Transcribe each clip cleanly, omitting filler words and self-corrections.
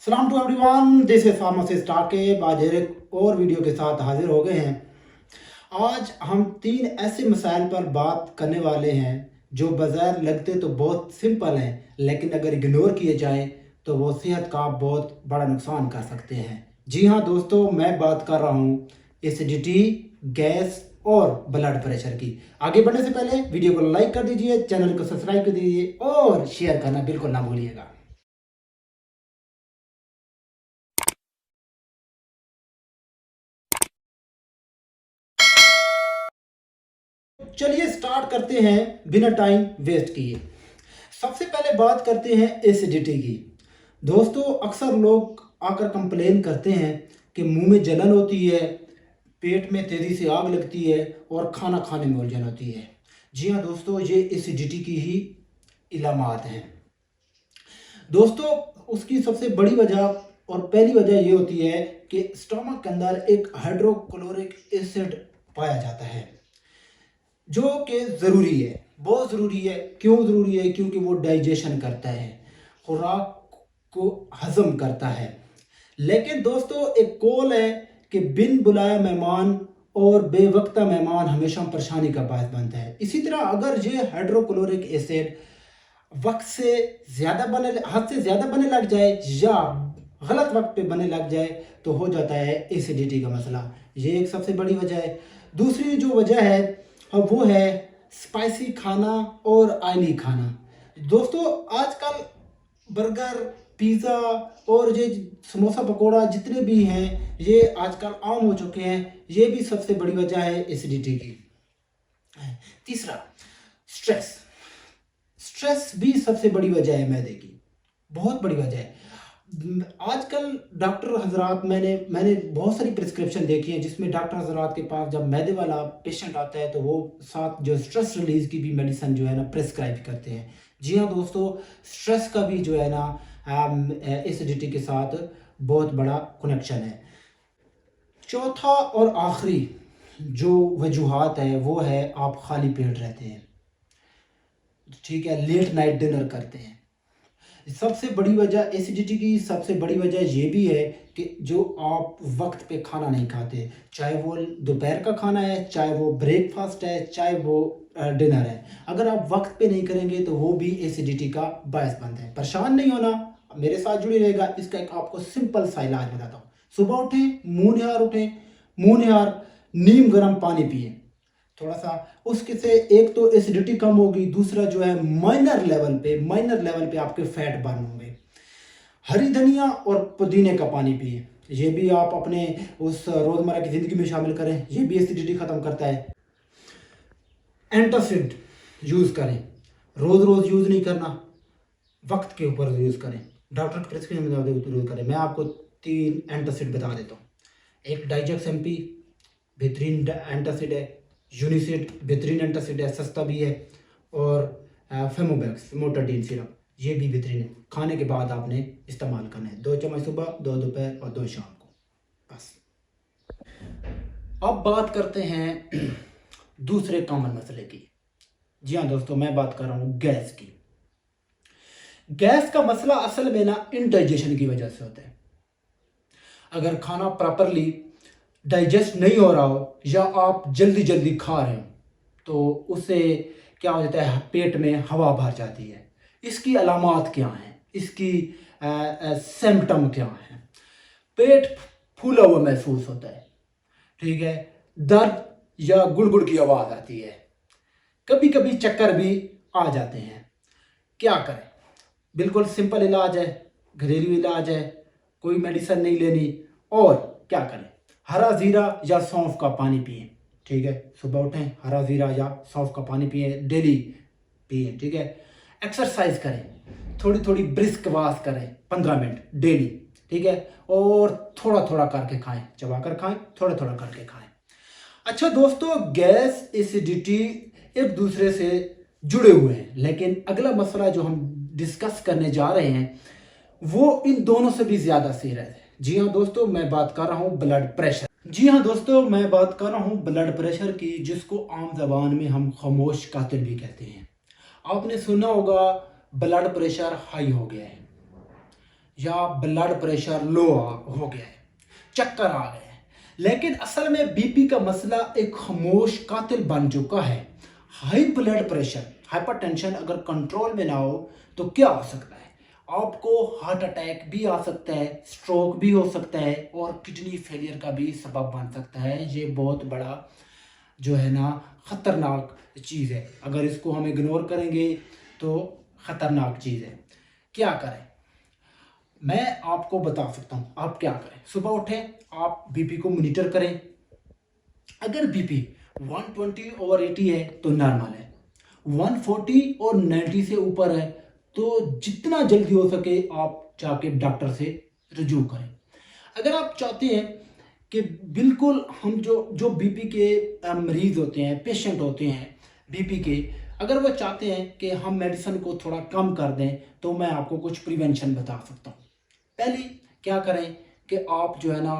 सलाम to everyone, this is pharmacist Aqib. आज एक और वीडियो के साथ हाजिर हो गए हैं। आज हम 3 ऐसे मसाइल पर बात करने वाले हैं जो बाज़ार लगते तो बहुत सिंपल हैं, लेकिन अगर इग्नोर किए जाएं तो वो सेहत का बहुत बड़ा नुकसान कर सकते हैं। जी हाँ दोस्तों, मैं बात कर रहा हूँ एसिडिटी, गैस और ब्लड प्रेशर की। आगे बढ़ने से पहले वीडियो को लाइक कर दीजिए, चैनल को सब्सक्राइब कर दीजिए और शेयर करना बिल्कुल ना भूलिएगा। चलिए स्टार्ट करते हैं बिना टाइम वेस्ट किए। सबसे पहले बात करते हैं एसिडिटी की। दोस्तों, अक्सर लोग आकर कंप्लेन करते हैं कि मुंह में जलन होती है, पेट में तेज़ी से आग लगती है और खाना खाने में उलझन होती है। जी हाँ दोस्तों, ये एसिडिटी की ही इलामात हैं। दोस्तों, उसकी सबसे बड़ी वजह और पहली वजह ये होती है कि स्टमक के अंदर एक हाइड्रोक्लोरिक एसिड पाया जाता है, जो कि ज़रूरी है, बहुत ज़रूरी है। क्यों ज़रूरी है? क्योंकि वो डाइजेशन करता है, खुराक को हज़म करता है। लेकिन दोस्तों, एक कौल है कि बिन बुलाया मेहमान और बेवक्ता मेहमान हमेशा परेशानी का बायस बनता है। इसी तरह अगर ये हाइड्रोक्लोरिक एसिड वक्त से ज़्यादा बने, हद से ज़्यादा बने लग जाए या गलत वक्त पे बने लग जाए तो हो जाता है एसिडिटी का मसला। ये एक सबसे बड़ी वजह है। दूसरी जो वजह है वो है स्पाइसी खाना और ऑयली खाना। दोस्तों, आजकल बर्गर, पिज़्ज़ा और ये समोसा पकोड़ा जितने भी हैं, ये आजकल आम हो चुके हैं। ये भी सबसे बड़ी वजह है एसिडिटी की। तीसरा, स्ट्रेस। स्ट्रेस भी सबसे बड़ी वजह है मैदे की, बहुत बड़ी वजह है। आजकल डॉक्टर हजरात, मैंने बहुत सारी प्रिस्क्रिप्शन देखी है जिसमें डॉक्टर हजरात के पास जब मैदे वाला पेशेंट आता है तो वो साथ जो स्ट्रेस रिलीज की भी मेडिसिन जो है ना प्रिस्क्राइब करते हैं। जी हाँ दोस्तों, स्ट्रेस का भी जो है ना एसिडिटी के साथ बहुत बड़ा कनेक्शन है। चौथा और आखिरी जो वजूहात है वो है आप खाली पेट रहते हैं, ठीक है, लेट नाइट डिनर करते हैं। सबसे बड़ी वजह एसिडिटी की सबसे बड़ी वजह ये भी है कि जो आप वक्त पे खाना नहीं खाते, चाहे वो दोपहर का खाना है, चाहे वो ब्रेकफास्ट है, चाहे वो डिनर है। अगर आप वक्त पे नहीं करेंगे तो वो भी एसिडिटी का बायस बनता है। परेशान नहीं होना, मेरे साथ जुड़ी रहेगा। इसका एक आपको सिंपल सा इलाज बताता हूँ। सुबह उठें, मुँह निहार उठें, मुँह निहार नीम गर्म पानी पिए थोड़ा सा। उसके से एक तो एसिडिटी कम होगी, दूसरा जो है माइनर लेवल पे आपके फैट बर्न होंगे। हरी धनिया और पुदीने का पानी पिए, ये भी आप अपने उस रोजमर्रा की जिंदगी में शामिल करें, ये भी एसिडिटी खत्म करता है। एंटासिड यूज करें, रोज रोज यूज नहीं करना, वक्त के ऊपर यूज करें, डॉक्टर की प्रिस्क्रिप्शन यूज करें। मैं आपको 3 एंटासिड बता देता हूँ। एक डाइजेक्स एमपी बेहतरीन एंटासिड है, यूनिसिड बेहतरीन एंटासिड है, सस्ता भी है, और फेमोबैक्स फेमोटाडीन सिरप, ये भी बेहतरीन है। खाने के बाद आपने इस्तेमाल करना है, 2 चम्मच सुबह, 2 दोपहर और 2 शाम को, बस। अब बात करते हैं दूसरे कॉमन मसले की। जी हाँ दोस्तों, मैं बात कर रहा हूँ गैस की। गैस का मसला असल में ना इनडाइजेशन की वजह से होता है। अगर खाना प्रॉपरली डाइजेस्ट नहीं हो रहा हो या आप जल्दी जल्दी खा रहे हो तो उससे क्या हो जाता है, पेट में हवा भर जाती है। इसकी अलामात क्या हैं, इसकी सिम्टम क्या हैं? पेट फूला हुआ महसूस होता है, ठीक है, दर्द या गुड़गुड़ की आवाज़ आती है, कभी कभी चक्कर भी आ जाते हैं। क्या करें? बिल्कुल सिंपल इलाज है, घरेलू इलाज है, कोई मेडिसिन नहीं लेनी। और क्या करें? हरा ज़ीरा या सौंफ का पानी पिए, ठीक है, सुबह उठें, हरा ज़ीरा या सौंफ का पानी पिए, डेली पिए, ठीक है। एक्सरसाइज करें, थोड़ी थोड़ी ब्रिस्क वास करें 15 मिनट डेली, ठीक है, और थोड़ा थोड़ा करके खाएं, चबा कर खाएं, थोड़ा थोड़ा करके खाएं। अच्छा दोस्तों, गैस एसिडिटी एक दूसरे से जुड़े हुए हैं, लेकिन अगला मसला जो हम डिस्कस करने जा रहे हैं वो इन दोनों से भी ज़्यादा सीरियस है। जी हाँ दोस्तों, मैं बात कर रहा हूँ ब्लड प्रेशर। जी हाँ दोस्तों, मैं बात कर रहा हूँ ब्लड प्रेशर की, जिसको आम जबान में हम खामोश कातिल भी कहते हैं। आपने सुना होगा ब्लड प्रेशर हाई हो गया है या ब्लड प्रेशर लो हो गया है, चक्कर आ गए हैं। लेकिन असल में बीपी का मसला एक खामोश कातिल बन चुका है। हाई ब्लड प्रेशर, हाइपरटेंशन अगर कंट्रोल में ना हो तो क्या हो सकता है? आपको हार्ट अटैक भी आ सकता है, स्ट्रोक भी हो सकता है और किडनी फेलियर का भी सबब बन सकता है। ये बहुत बड़ा जो है ना ख़तरनाक चीज़ है। अगर इसको हम इग्नोर करेंगे तो ख़तरनाक चीज़ है। क्या करें? मैं आपको बता सकता हूँ आप क्या करें। सुबह उठें, आप बीपी को मॉनिटर करें। अगर बीपी 120/80 है तो नॉर्मल है, 140 और 90 से ऊपर है तो जितना जल्दी हो सके आप जाके डॉक्टर से रजू करें। अगर आप चाहते हैं कि बिल्कुल हम जो जो बीपी के मरीज होते हैं, पेशेंट होते हैं बीपी के, अगर वो चाहते हैं कि हम मेडिसिन को थोड़ा कम कर दें तो मैं आपको कुछ प्रिवेंशन बता सकता हूँ। पहली क्या करें कि आप जो है ना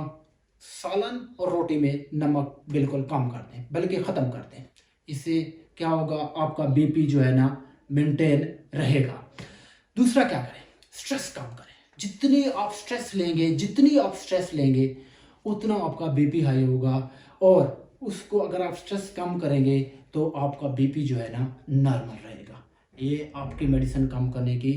सालन और रोटी में नमक बिल्कुल कम कर दें, बल्कि ख़त्म कर दें। इससे क्या होगा, आपका बीपी जो है ना मेंटेन रहेगा। दूसरा क्या करें, स्ट्रेस कम करें। जितनी आप स्ट्रेस लेंगे उतना आपका बीपी हाई होगा, और उसको अगर आप स्ट्रेस कम करेंगे तो आपका बीपी जो है ना नॉर्मल रहेगा। ये आपकी मेडिसिन कम करने की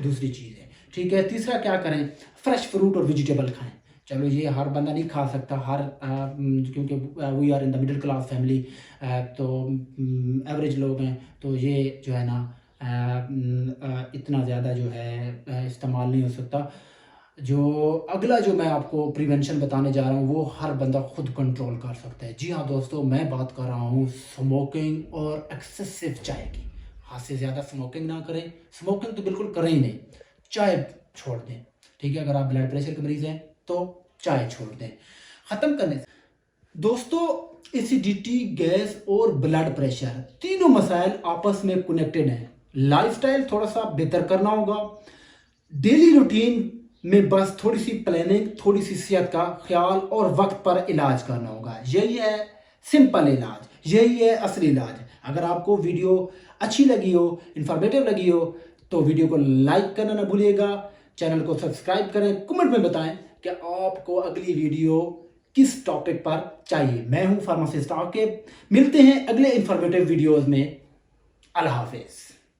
दूसरी चीज़ है। ठीक है। तीसरा क्या करें, फ्रेश फ्रूट और वेजिटेबल खाएं। चलो ये हर बंदा नहीं खा सकता, क्योंकि we are in the middle class family, तो एवरेज लोग हैं, तो ये जो है ना इतना ज़्यादा जो है इस्तेमाल नहीं हो सकता। जो अगला जो मैं आपको प्रिवेंशन बताने जा रहा हूँ वो हर बंदा खुद कंट्रोल कर सकता है। जी हाँ दोस्तों, मैं बात कर रहा हूँ स्मोकिंग और एक्सेसिव चाय की। हाथ से ज़्यादा स्मोकिंग ना करें, स्मोकिंग तो बिल्कुल करें ही नहीं, चाय छोड़ दें। ठीक है, अगर आप ब्लड प्रेशर के मरीज़ हैं तो चाय छोड़ दें। ख़त्म करने से दोस्तों, एसिडिटी, गैस और ब्लड प्रेशर तीनों मसाइल आपस में कनेक्टेड हैं। लाइफस्टाइल थोड़ा सा बेहतर करना होगा। डेली रूटीन में बस थोड़ी सी प्लानिंग, थोड़ी सी सेहत का ख्याल और वक्त पर इलाज करना होगा। यही है सिंपल इलाज, यही है असली इलाज। अगर आपको वीडियो अच्छी लगी हो, इंफॉर्मेटिव लगी हो, तो वीडियो को लाइक करना ना भूलिएगा, चैनल को सब्सक्राइब करें, कमेंट में बताएं कि आपको अगली वीडियो किस टॉपिक पर चाहिए। मैं हूं फार्मासिस्ट आकिब, मिलते हैं अगले इंफॉर्मेटिव वीडियोस में। अल्लाह हाफिज़।